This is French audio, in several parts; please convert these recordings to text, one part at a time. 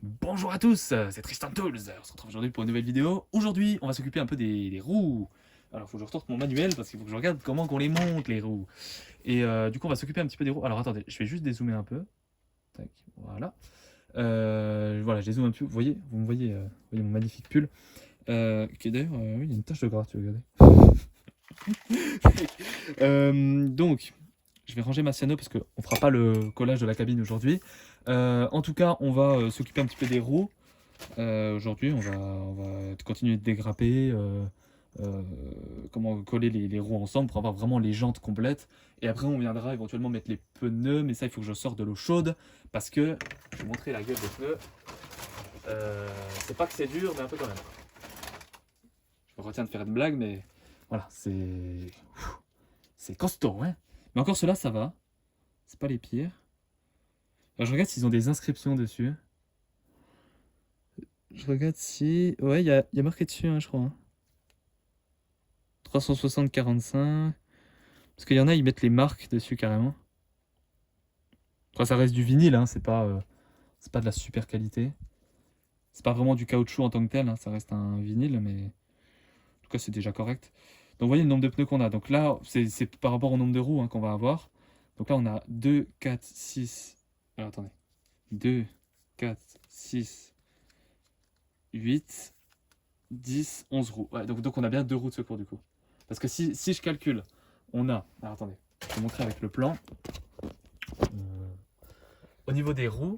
Bonjour à tous, c'est Tristan Tools. On se retrouve aujourd'hui pour une nouvelle vidéo. Aujourd'hui, on va s'occuper un peu des roues. Alors, il faut que je ressorte mon manuel parce qu'il faut que je regarde comment qu'on les monte, les roues. Et du coup, on va s'occuper un petit peu des roues. Alors, attendez, je vais juste dézoomer un peu. Tac, voilà. Voilà, je dézoome un peu. Vous me voyez, voyez mon magnifique pull. Qui est d'ailleurs, oui, il y a une tache de gras, tu veux regarder. Donc, je vais ranger ma cyano parce qu'on ne fera pas le collage de la cabine aujourd'hui. En tout cas, on va s'occuper un petit peu des roues. Aujourd'hui, on va continuer de dégrapper, comment coller les roues ensemble pour avoir vraiment les jantes complètes. Et après, on viendra éventuellement mettre les pneus, mais ça, il faut que je sorte de l'eau chaude parce que je vais vous montrer la gueule des pneus. C'est pas que c'est dur, mais un peu quand même. Je me retiens de faire une blague, mais voilà, c'est costaud, hein. Mais encore ceux-là, ça va. C'est pas les pires. Alors, je regarde s'ils ont des inscriptions dessus. Je regarde si. Ouais, il y a marqué dessus, hein, je crois, hein. 360-45. Parce qu'il y en a, ils mettent les marques dessus carrément. Après, ça reste du vinyle, hein, c'est pas de la super qualité. C'est pas vraiment du caoutchouc en tant que tel, hein, ça reste un vinyle, mais en tout cas, c'est déjà correct. Donc, vous voyez le nombre de pneus qu'on a. Donc là, c'est par rapport au nombre de roues, hein, qu'on va avoir. Donc là, on a 2, 4, 6. Alors, attendez. 2, 4, 6, 8, 10, 11 roues. Ouais, donc on a bien 2 roues de secours du coup. Parce que si je calcule, on a. Alors attendez, je vais vous montrer avec le plan. Au niveau des roues,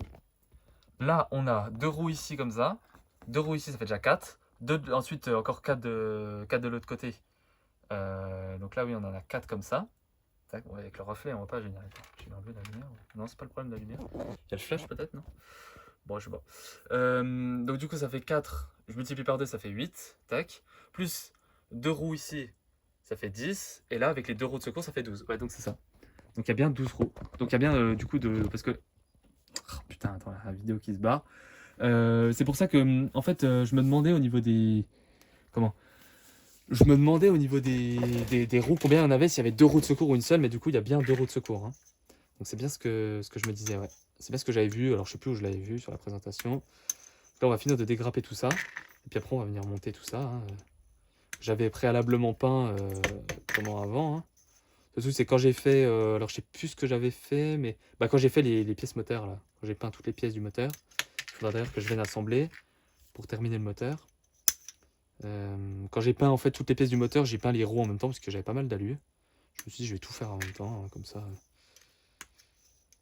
là on a 2 roues ici comme ça. 2 roues ici, ça fait déjà 4. Ensuite, encore 4 de l'autre côté. Donc là, oui, on en a 4 comme ça. Tac, ouais, avec le reflet, on voit pas génial. J'ai enlevé la lumière. Non, c'est pas le problème de la lumière. Il y a le flash peut-être, non? Bon, je sais pas. Donc du coup, ça fait 4. Je multiplie par 2, ça fait 8. Tac. Plus 2 roues ici, ça fait 10. Et là, avec les 2 roues de secours, ça fait 12. Ouais, donc c'est ça. Donc il y a bien 12 roues. Donc il y a bien du coup de. Parce que. Oh, putain, attends, la vidéo qui se barre. C'est pour ça que, en fait, je me demandais au niveau des. Comment? Je me demandais au niveau des roues combien il y en avait, s'il y avait 2 roues de secours ou une seule, mais du coup, il y a bien 2 roues de secours, hein. Donc c'est bien ce que je me disais, ouais. C'est bien ce que j'avais vu. Alors je sais plus où je l'avais vu sur la présentation. Là, on va finir de dégrapper tout ça. Et puis après, on va venir monter tout ça, hein. J'avais préalablement peint comment avant, hein. Surtout, c'est quand j'ai fait. Alors, je sais plus ce que j'avais fait, mais. Bah, quand j'ai fait les pièces moteurs, là. Quand j'ai peint toutes les pièces du moteur. Il faudra d'ailleurs que je vienne assembler pour terminer le moteur. Quand j'ai peint en fait toutes les pièces du moteur, j'ai peint les roues en même temps parce que j'avais pas mal d'allure. Je me suis dit, je vais tout faire en même temps, hein, comme ça.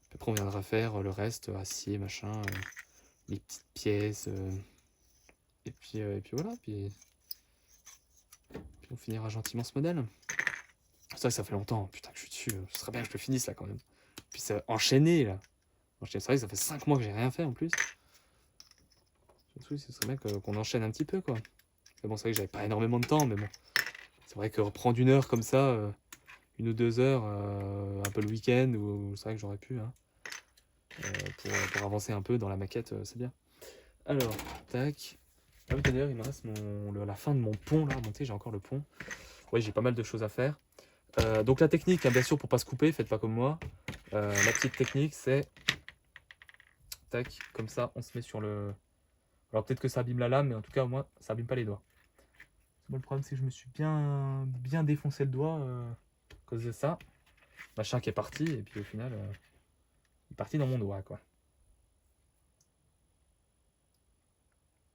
Puis après, on viendra faire le reste, acier, machin, les petites pièces. Et puis voilà. Puis on finira gentiment ce modèle. C'est vrai que ça fait longtemps, putain, que je suis dessus. Ce serait bien que je le finisse là quand même. Puis ça enchaîné là. C'est vrai que ça fait 5 mois que j'ai rien fait en plus. Surtout, ce serait bien qu'on enchaîne un petit peu quoi. Mais bon, c'est vrai que j'avais pas énormément de temps, mais bon. C'est vrai que reprendre une heure comme ça, 1 ou 2 heures, un peu le week-end, ou c'est vrai que j'aurais pu, hein, pour avancer un peu dans la maquette, c'est bien. Alors, tac. Ah oui, d'ailleurs, il me reste la fin de mon pont là. Bon, tu sais, j'ai encore le pont. Oui, j'ai pas mal de choses à faire. Donc la technique, hein, bien sûr, pour pas se couper, faites pas comme moi. La petite technique, c'est tac, comme ça, on se met sur le. Alors peut-être que ça abîme la lame, mais en tout cas, moi, ça abîme pas les doigts. Moi, le problème, c'est que je me suis bien défoncé le doigt à cause de ça. Machin qui est parti, et puis au final, il est parti dans mon doigt, quoi.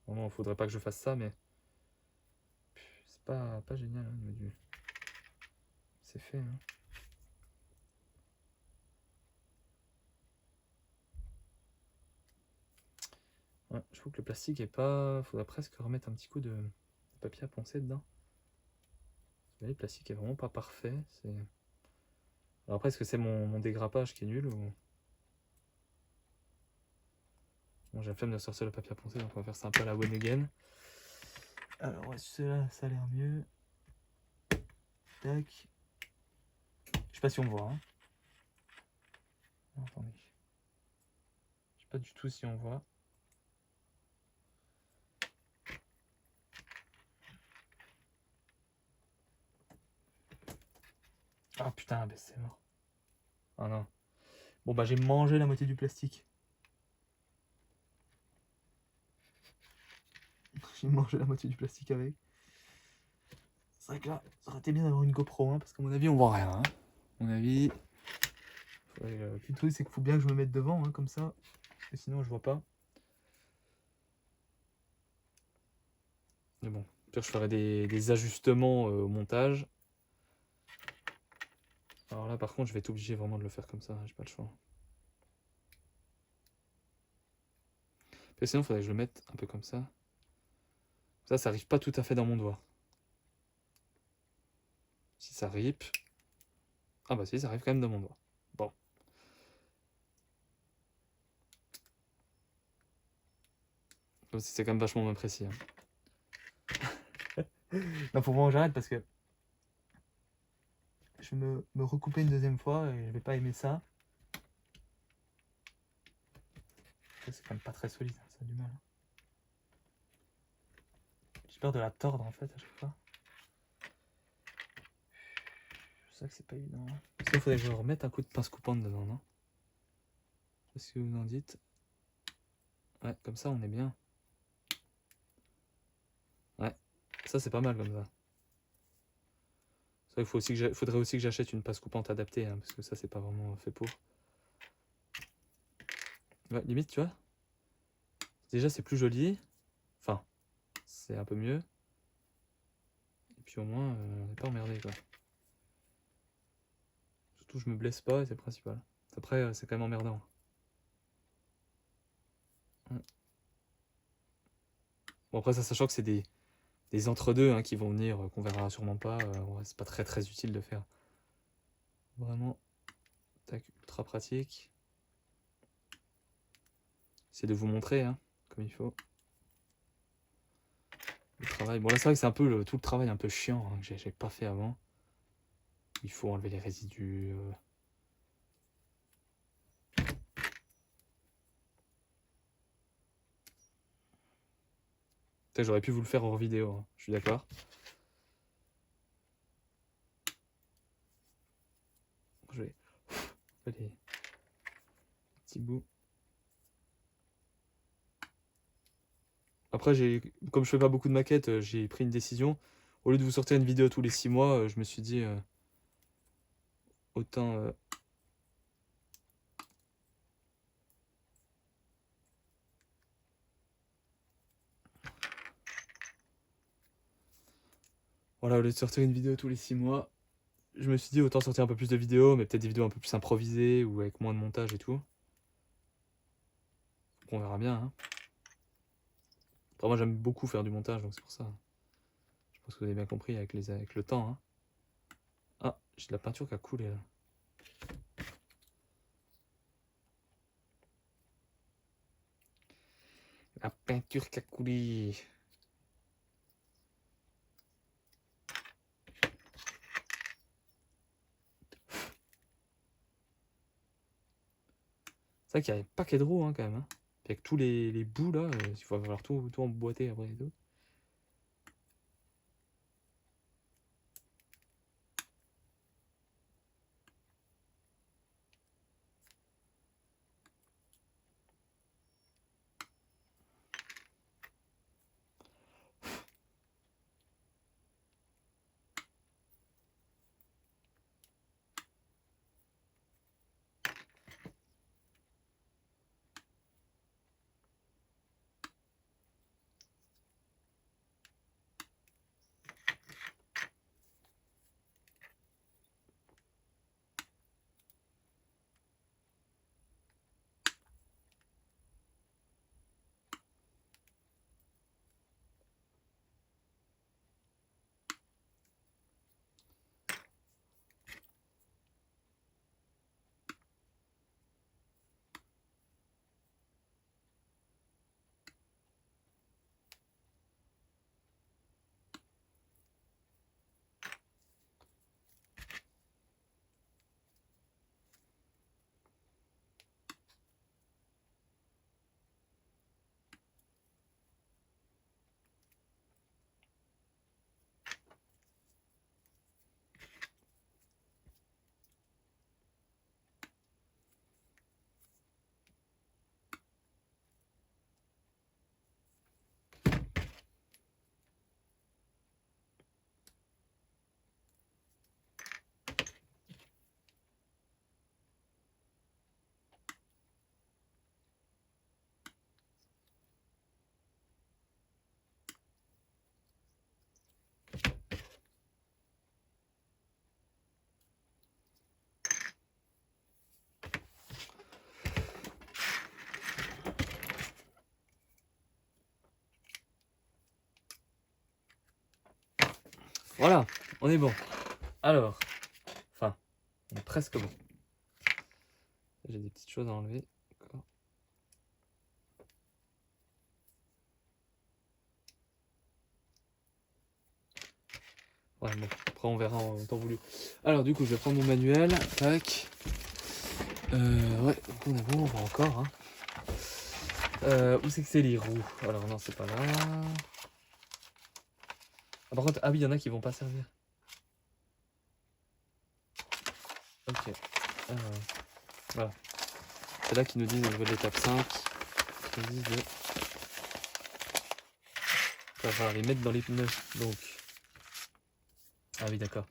Vraiment, il faudrait pas que je fasse ça, mais c'est pas génial, hein, au niveau du. C'est fait, hein. Ouais, je trouve que le plastique est pas. Faudrait presque remettre un petit coup de papier à poncer dedans. Vous voyez, le plastique est vraiment pas parfait. Alors après, est-ce que c'est mon dégrappage qui est nul ou. Bon, j'ai la flemme de sortir le papier à poncer, donc on va faire ça un peu à la one again. Alors, ouais, cela, ça a l'air mieux. Tac. Je sais pas si on voit, hein. Non, attendez. Je sais pas du tout si on voit. Ah putain, bah c'est mort. Ah non. Bon bah j'ai mangé la moitié du plastique. J'ai mangé la moitié du plastique avec. C'est vrai que là, ça aurait été bien d'avoir une GoPro, hein, parce qu'à mon avis, on voit rien. Hein. À mon avis... Puis le truc, c'est qu'il faut bien que je me mette devant, hein, comme ça. Parce que sinon, je vois pas. Mais bon, pire, je ferai des ajustements au montage. Alors là, par contre, je vais être obligé vraiment de le faire comme ça. J'ai pas le choix. Et sinon, il faudrait que je le mette un peu comme ça. Ça arrive pas tout à fait dans mon doigt. Si ça rip... Ah bah si, ça arrive quand même dans mon doigt. Bon. C'est quand même vachement moins précis. Hein. Non, faut vraiment que j'arrête parce que... Je vais me recouper une deuxième fois et je vais pas aimer ça. C'est quand même pas très solide, hein, ça a du mal. J'ai peur de la tordre en fait à chaque fois. C'est vrai que c'est pas évident. Parce qu'il faudrait que je remette un coup de pince coupante dedans, non? Qu'est-ce que vous en dites? Ouais, comme ça on est bien. Ouais, ça c'est pas mal comme ça. C'est vrai qu'il faudrait aussi que j'achète une pince coupante adaptée, hein, parce que ça c'est pas vraiment fait pour. Ouais, limite, tu vois. Déjà c'est plus joli. Enfin, c'est un peu mieux. Et puis au moins, on n'est pas emmerdé quoi. Surtout je me blesse pas et c'est le principal. Après, c'est quand même emmerdant. Ouais. Bon après ça, sachant que c'est des entre-deux hein, qui vont venir, qu'on verra sûrement pas. Ouais, c'est pas très très utile de faire. Vraiment, tac, ultra pratique. C'est de vous montrer hein, comme il faut. Le travail. Bon là c'est vrai que c'est un peu tout le travail un peu chiant hein, que j'ai pas fait avant. Il faut enlever les résidus. Peut-être j'aurais pu vous le faire hors vidéo, hein, je suis d'accord. Je vais les petits bouts. Après, comme je fais pas beaucoup de maquettes, j'ai pris une décision. Au lieu de vous sortir une vidéo tous les 6 mois, je me suis dit autant. Voilà, au lieu de sortir une vidéo tous les 6 mois, je me suis dit autant sortir un peu plus de vidéos, mais peut-être des vidéos un peu plus improvisées ou avec moins de montage et tout. On verra bien. Hein. Après, moi j'aime beaucoup faire du montage, donc c'est pour ça. Je pense que vous avez bien compris avec le temps. Hein. Ah, j'ai de la peinture qui a coulé là. La peinture qui a coulé. C'est vrai qu'il y a un paquet de roues hein, quand même. Hein. Puis avec tous les bouts là, il va falloir tout emboîter après et tout. Voilà, on est bon. Alors, enfin, on est presque bon. J'ai des petites choses à enlever. D'accord. Ouais, bon, après on verra en temps voulu. Alors du coup, je vais prendre mon manuel. Tac. Ouais, donc on est bon, on va encore. Hein. Où c'est que c'est les roues? Alors non, c'est pas là. Ah, par contre, ah oui, il y en a qui vont pas servir. Ok. Voilà. C'est là qu'ils nous disent au niveau de l'étape 5. Ils nous disent de... Il va falloir les mettre dans les pneus. Donc. Ah oui, d'accord.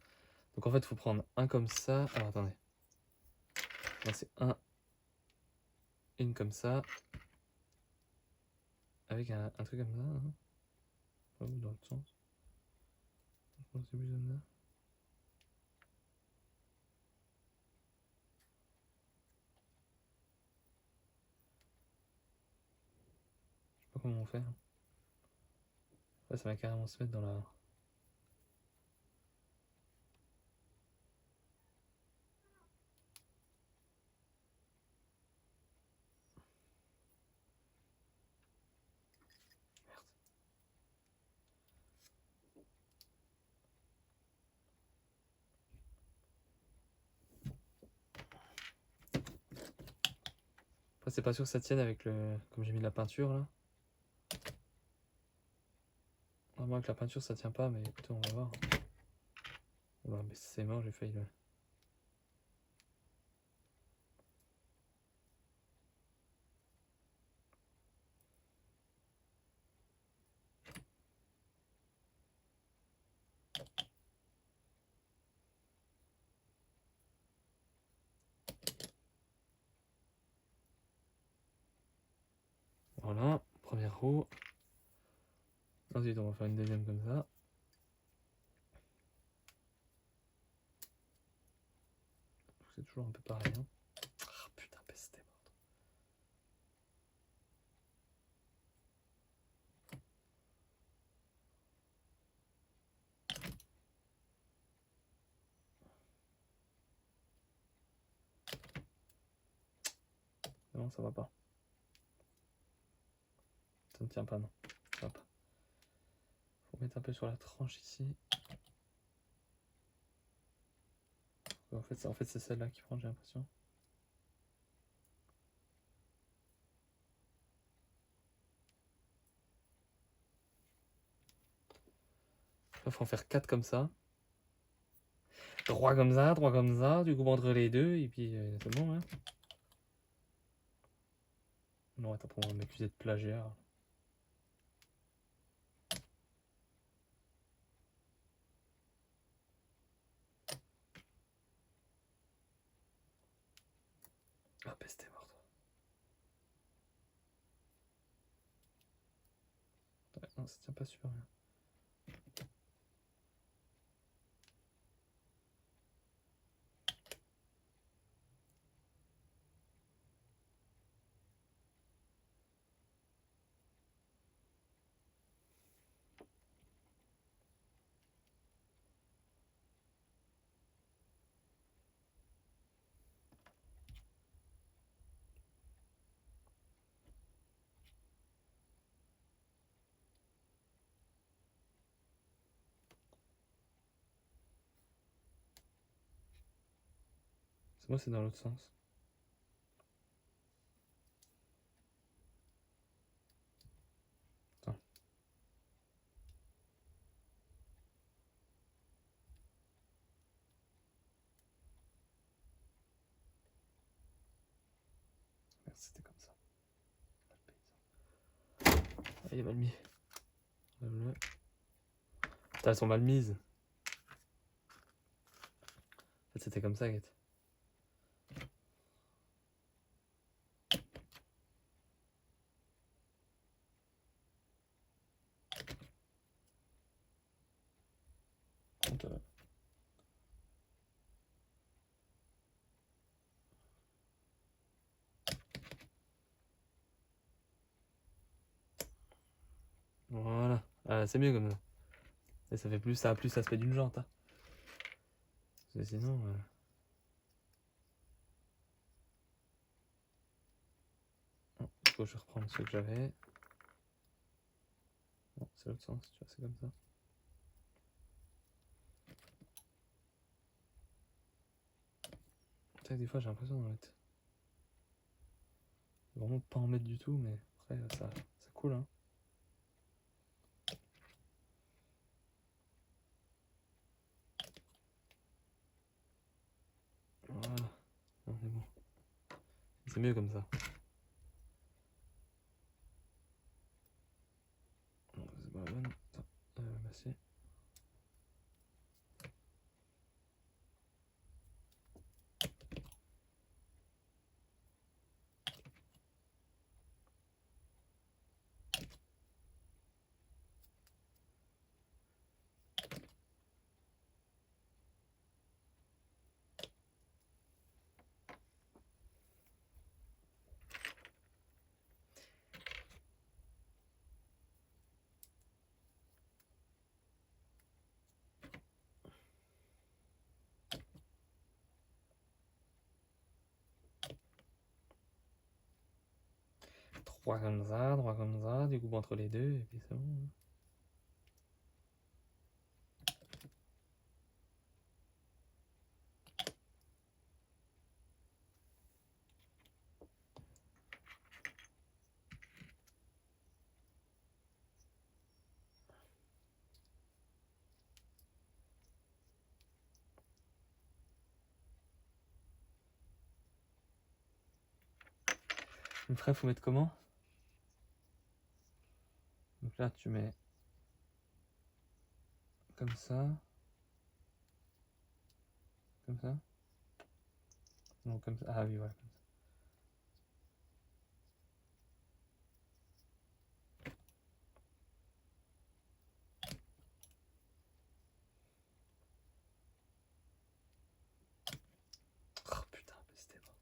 Donc en fait, il faut prendre un comme ça. Alors attendez. Là, c'est une comme ça. Avec un truc comme ça. Hein. Ou dans l'autre sens. Je pense que c'est plus comme ça. Je sais pas comment on fait. Hein. Ouais, ça va carrément se mettre dans la... Après, c'est pas sûr que ça tienne avec le... Comme j'ai mis de la peinture, là. À moins que la peinture, ça tient pas, mais écoutez, on va voir. Bah, mais c'est mort, j'ai failli le... Voilà, première roue. Ensuite, on va faire une deuxième comme ça. C'est toujours un peu pareil. Hein. Ah, putain, pesté. Non, ça va pas. Ça ne tient pas, non. Ça va pas. Faut mettre un peu sur la tranche ici. En fait c'est celle-là qui prend, j'ai l'impression. Là, faut en faire 4 comme ça. 3 comme ça, 3 comme ça. Du coup, entre les deux, et puis c'est bon, hein. Non, attends, on va m'accuser de plagiat. Ah, peste est morte. Ouais, non, ça tient pas super bien. C'est moi, c'est dans l'autre sens. Attends. Merde, c'était comme ça. Ah, il est mal mis. Putain, elles sont mal mises. En fait, c'était comme ça, Guette. Voilà. Ah, c'est mieux comme ça. Et ça fait plus, ça a plus l'aspect d'une jante. Hein. Parce que sinon. Oh, du coup, je vais reprendre ceux que j'avais. Non, c'est l'autre sens, tu vois, c'est comme ça. Tu sais, des fois, j'ai l'impression d'en mettre. Vraiment pas en mettre du tout, mais après, ça coule, hein. Voilà, on est bon. C'est mieux comme ça. Non, c'est pas la bonne. Attends, bah si. Droit comme ça, du coup entre les deux, et puis c'est bon. Le frais, faut mettre comment? Donc là, tu mets comme ça. Comme ça. Non, comme ça. Ah oui, voilà. Comme ça. Oh putain, mais c'était bon.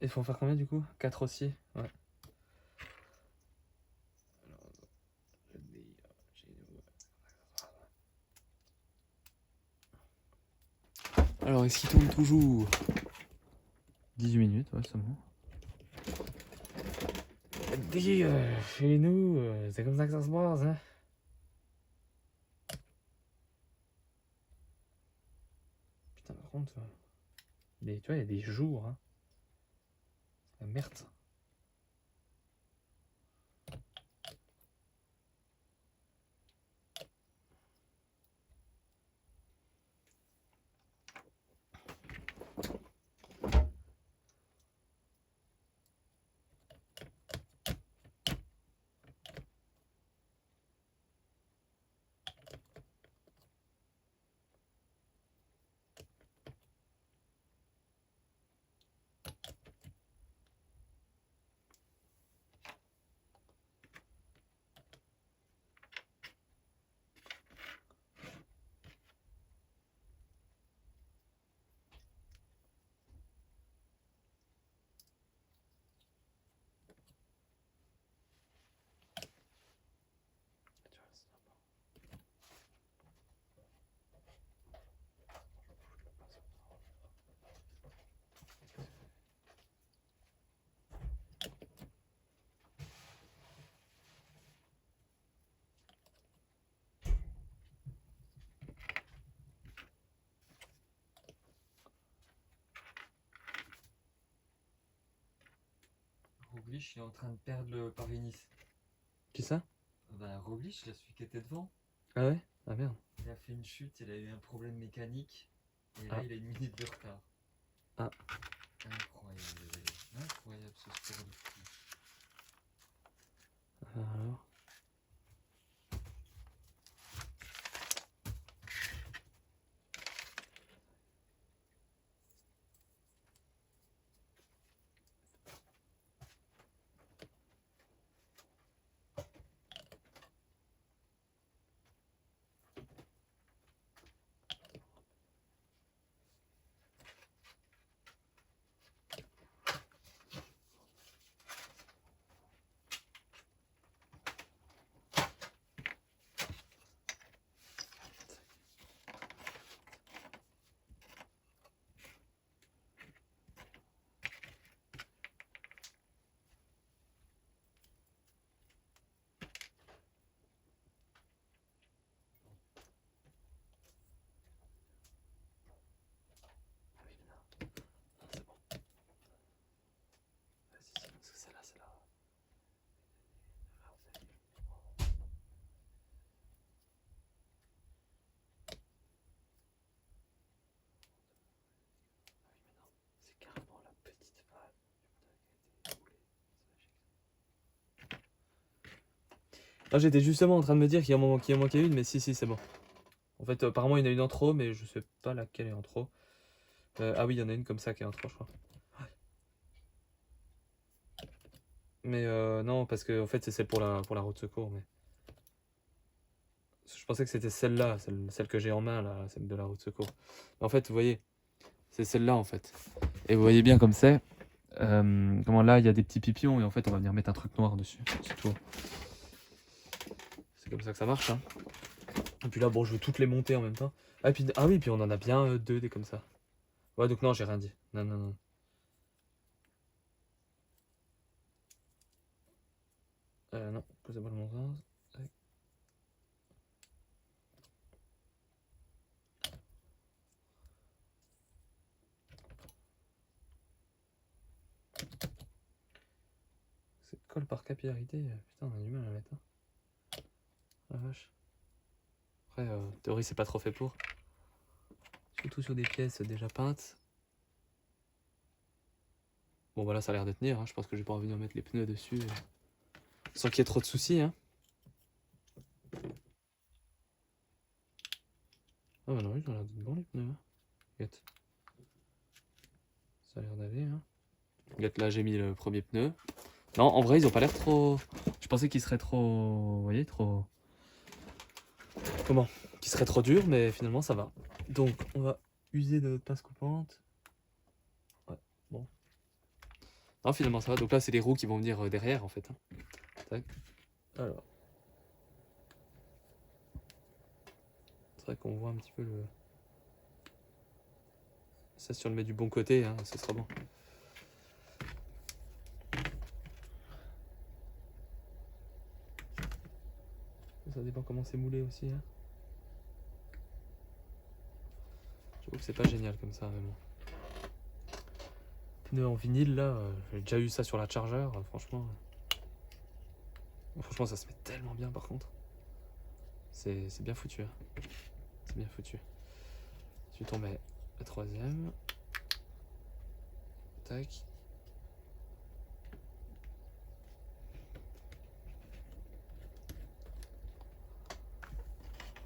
Il faut en faire combien du coup? 4 aussi? Ouais. Alors, est-ce qu'il tourne toujours? 18 minutes, ouais, c'est bon. Dis, chez nous, c'est comme ça que ça se passe, hein. Putain, par contre, tu vois, il y a des jours, hein. C'est la merde, ça. Roglic est en train de perdre le Paris-Nice. Qui ça? Bah, Roglic, là, celui qui était devant, Ah ouais? Ah merde. il a fait une chute, il a eu un problème mécanique. Et là, il a une minute de retard. Ah. Incroyable, incroyable ce sport de fou. Alors. Ah, j'étais justement en train de me dire qu'il en manquait une, mais si, c'est bon. En fait, apparemment, il y en a une en trop, mais je sais pas laquelle est en trop. Ah oui, il y en a une comme ça qui est en trop, je crois. Mais non, parce que en fait, c'est celle pour la roue de secours. Mais... Je pensais que c'était celle-là, celle que j'ai en main, là, celle de la roue de secours. Mais en fait, vous voyez, c'est celle-là, en fait. Et vous voyez bien comme c'est. Comment là, il y a des petits pipions, et en fait, on va venir mettre un truc noir dessus. C'est tout. C'est comme ça que ça marche, hein. Et puis là, bon, je veux toutes les monter en même temps. Ah oui, puis on en a bien deux, des comme ça. Ouais, donc non, j'ai rien dit. Non, non, non. Non, posez-moi le bon sens. Tac. Cette colle par capillarité, putain, on a du mal à la mettre. Hein. La vache. Après, en théorie, c'est pas trop fait pour. Surtout sur des pièces déjà peintes. Bon, voilà, ça a l'air de tenir. Hein. Je pense que je vais pouvoir venir mettre les pneus dessus. Sans qu'il y ait trop de soucis. Hein. Ah bah non, ils ont l'air d'être bons les pneus. Hein. Regarde. Ça a l'air d'aller. Hein. Regarde, là j'ai mis le premier pneu. Non, en vrai, ils ont pas l'air trop... Je pensais qu'ils seraient trop... Vous voyez, trop... Comment? Qu'ils seraient trop durs, mais finalement ça va. Donc, on va user de notre pince coupante. Ouais, bon. Non, finalement ça va. Donc là, c'est les roues qui vont venir derrière, en fait. Hein. Tac. Alors. C'est vrai qu'on voit un petit peu le... Ça, si on le met du bon côté, hein, ce sera bon. Ça dépend comment c'est moulé aussi. Hein. Je trouve que c'est pas génial comme ça, mais bon. Pneus en vinyle, là, j'ai déjà eu ça sur la Charger, franchement. Franchement, ça se met tellement bien par contre. C'est bien foutu. Hein. C'est bien foutu. Ensuite, on met la troisième. Tac.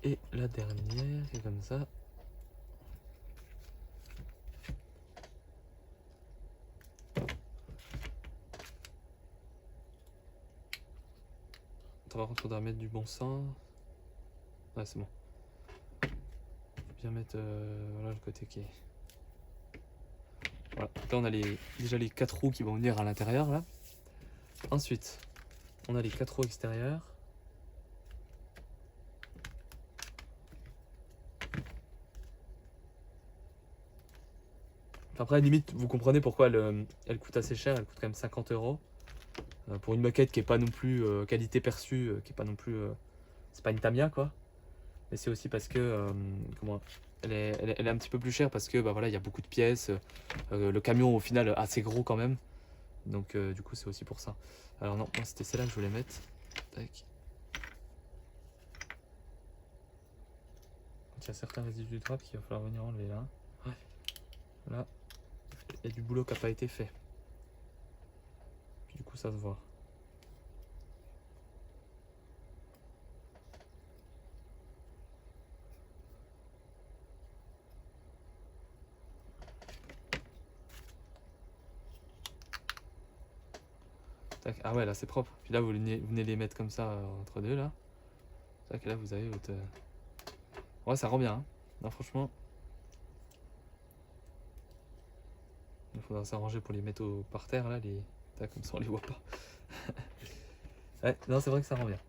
Et la dernière, c'est comme ça. Attends, par contre, faudra mettre du bon sens. Ouais, c'est bon. Faut bien mettre voilà le côté qui est. Voilà. Là, on a déjà les 4 roues qui vont venir à l'intérieur là. Ensuite, on a les 4 roues extérieures. Après, limite, vous comprenez pourquoi elle coûte assez cher. Elle coûte quand même 50 € pour une moquette qui est pas non plus qualité perçue, qui est pas non plus. C'est pas une Tamiya quoi. Mais c'est aussi parce que comment elle est un petit peu plus chère parce que bah voilà, il y a beaucoup de pièces. Le camion au final assez gros quand même. Donc du coup c'est aussi pour ça. Alors non, moi c'était celle-là que je voulais mettre. Tac. Il y a certains résidus de grappe qu'il va falloir venir enlever là. Ouais. Là, il y a du boulot qui n'a pas été fait. Puis du coup ça se voit. Tac. Ah ouais là c'est propre. Puis là vous venez les mettre comme ça entre deux là. Tac, là vous avez votre... Ouais ça rend bien. Hein. Non franchement. Il faudra s'arranger pour les mettre par terre là. Tac, comme ça on les voit pas. Ouais, non c'est vrai que ça rend bien.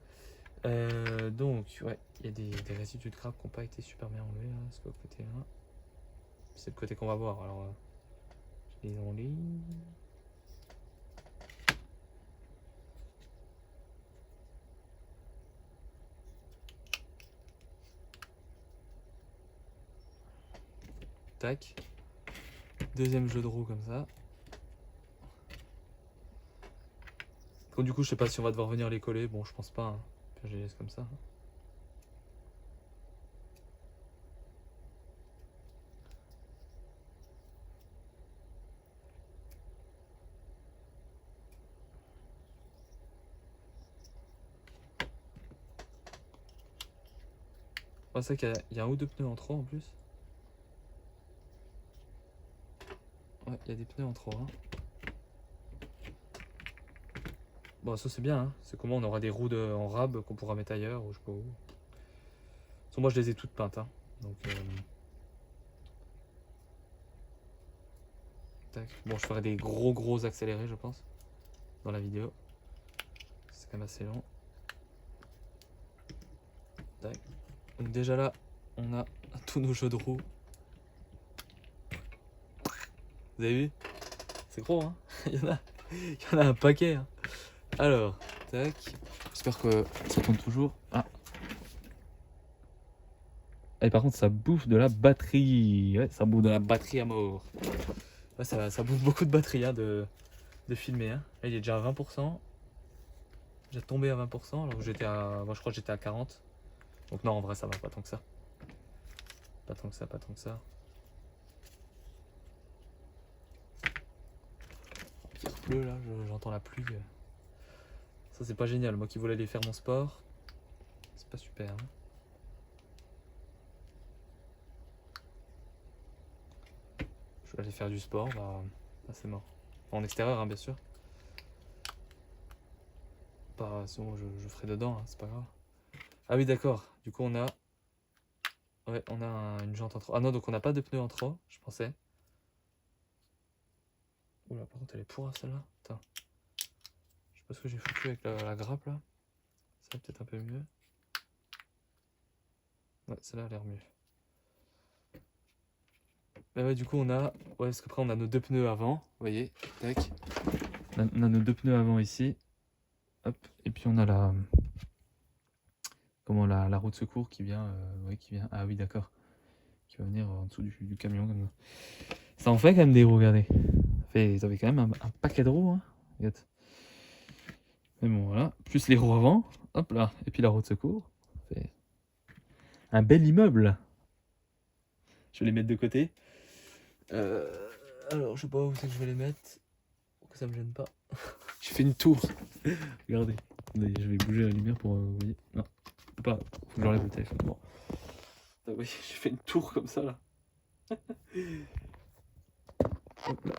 Donc ouais, il y a des résidus de grappe qui n'ont pas été super bien enlevés là, ce côté là. C'est le côté qu'on va voir. Alors je les enlève. Tac. Deuxième jeu de roue comme ça. Donc du coup je sais pas si on va devoir venir les coller. Bon je pense pas. Hein. Puis je les laisse comme ça. Oh, c'est vrai qu'il y a un ou deux pneus en trop en plus. Ouais, il y a des pneus en trop. Hein. Bon, ça c'est bien. Hein. C'est comment on aura des roues en rab qu'on pourra mettre ailleurs ou je sais pas où. Moi, je les ai toutes peintes. Hein. Donc, tac. Bon, je ferai des gros accélérés, je pense, dans la vidéo. C'est quand même assez long. Tac. Donc déjà là, on a tous nos jeux de roues. Vous avez vu? C'est gros, hein. il y en a un paquet. Hein. Alors, tac. J'espère que ça tourne toujours. Ah. Et par contre, ça bouffe de la batterie. Ouais, ça bouffe de la batterie à mort. Ouais, ça bouffe beaucoup de batterie hein, de filmer. Hein. Là, il est déjà à 20%. J'ai tombé à 20%, alors que j'étais à. Moi, je crois que j'étais à 40. Donc, non, en vrai, ça va pas tant que ça. Pas tant que ça, pas tant que ça. Il pleut là, j'entends la pluie. Ça, c'est pas génial. Moi qui voulais aller faire mon sport, c'est pas super. Hein. Je vais aller faire du sport, bah c'est mort. En extérieur, hein, bien sûr. Sinon, je ferai dedans, hein, c'est pas grave. Ah oui, d'accord. Du coup, on a. Ouais, on a une jante en trop. Ah non, donc on n'a pas de pneus en trop, je pensais. Oula, par contre, elle est pourra celle-là. Putain. Je sais pas ce que j'ai foutu avec la grappe là. Ça va peut-être un peu mieux. Ouais, celle-là a l'air mieux. Bah ouais, du coup, on a. Ouais, parce qu'après, on a nos deux pneus avant. Vous voyez, tac. On a nos deux pneus avant ici. Hop. Et puis, on a la. Comment la roue de secours qui vient. Ouais, qui vient. Ah oui, d'accord. Qui va venir en dessous du camion comme ça. Ça en fait quand même des roues, regardez. Ça fait quand même un paquet de roues. Hein. Regarde. Mais bon, voilà. Plus les roues avant. Hop là. Et puis la roue de secours. Ça fait un bel immeuble. Je vais les mettre de côté. Alors, je sais pas où c'est que je vais les mettre. Pour que ça me gêne pas. J'ai fait une tour. Regardez. Attendez, je vais bouger la lumière pour vous voyez. Non. Faut pas. Faut que j'enlève le téléphone. Bon. Ah oui, j'ai fait une tour comme ça là. Hop là.